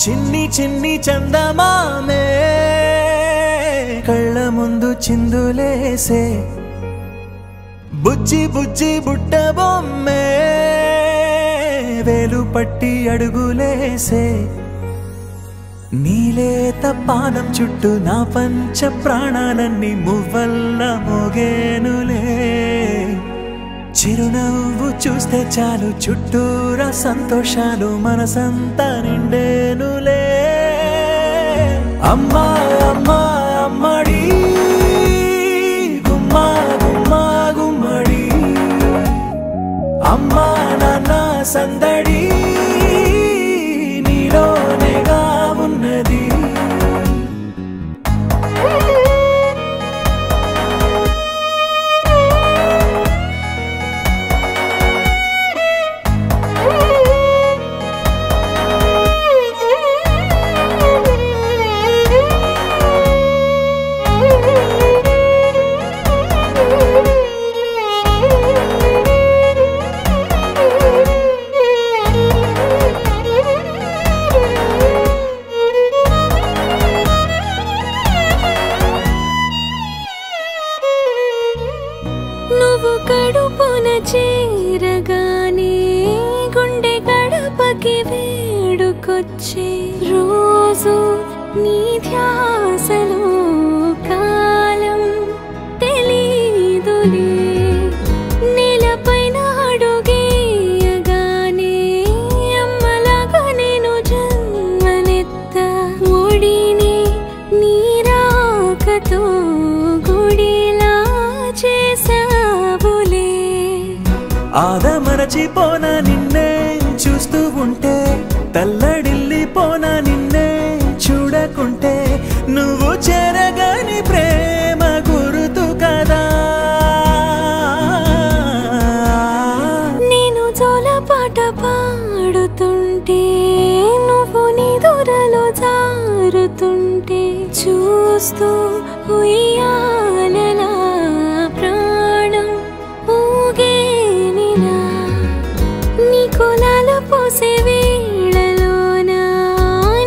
చిన్ని చిన్ని చందమామే కళ్ళ ముందు చిందులేసే బుజ్జి బుజ్జి బుట్ట బొమ్మే వేలు పట్టి అడుగులేసే నీలేత పానం చుట్టూ నా పంచ ప్రాణాలన్నీ మువ్వల్ల మోగేనులే చిరునవ్వు చూస్తే చాలు చుట్టూరా సంతోషాలు మనసంతా నిండేనులే అమ్మా అమ్మా అమ్మడి గుమ్మా గుమ్మా గుమ్మడి అమ్మా నాన్న సందడి నీలోనేగా ఉన్నది కడుపున చేరగానే గుండె గడపకి వేడుకొచ్చే రోజు నీ ధ్యాసలో కాలం తెలీదులే నేలపైన అడుగేయగానే అమ్మలాగా నేను జన్మనెత్త ఒడిని నీ రాకతో గుడిలా చేసా ఆదమరచిపోనా నిన్నే చూస్తూ ఉంటే తల్లడిల్లిపోనా నిన్నే చూడకుంటే నువ్వు చెరగని ప్రేమ గురుతు కదా నేను జోలపాట పాడుతుంటే నువ్వు నీ దూరలో జారుతుంటే చూస్తూ ఉయ్యాలలా ప్రాణం ఊగే కులాలు పోసే వేళలోనా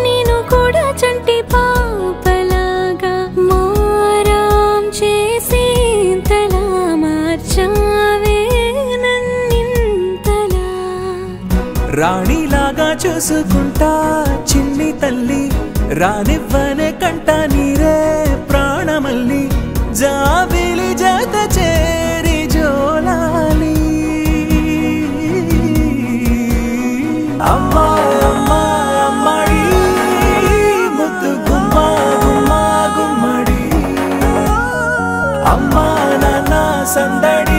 నేను కూడా చంటి పాపలాగా మారాం చేసేంతలా మార్చావే నన్నింతలా రాణిలాగా చూసుకుంటా చిన్ని తల్లి రానివ్వనే కంట నీరే ప్రాణమల్లి జాబిలి జత చేరి జోలాలి అమ్మా అమ్మా అమ్మడి ముద్దు గుమ్మా గుమ్మా గుమ్మడి అమ్మా నాన్న సందడి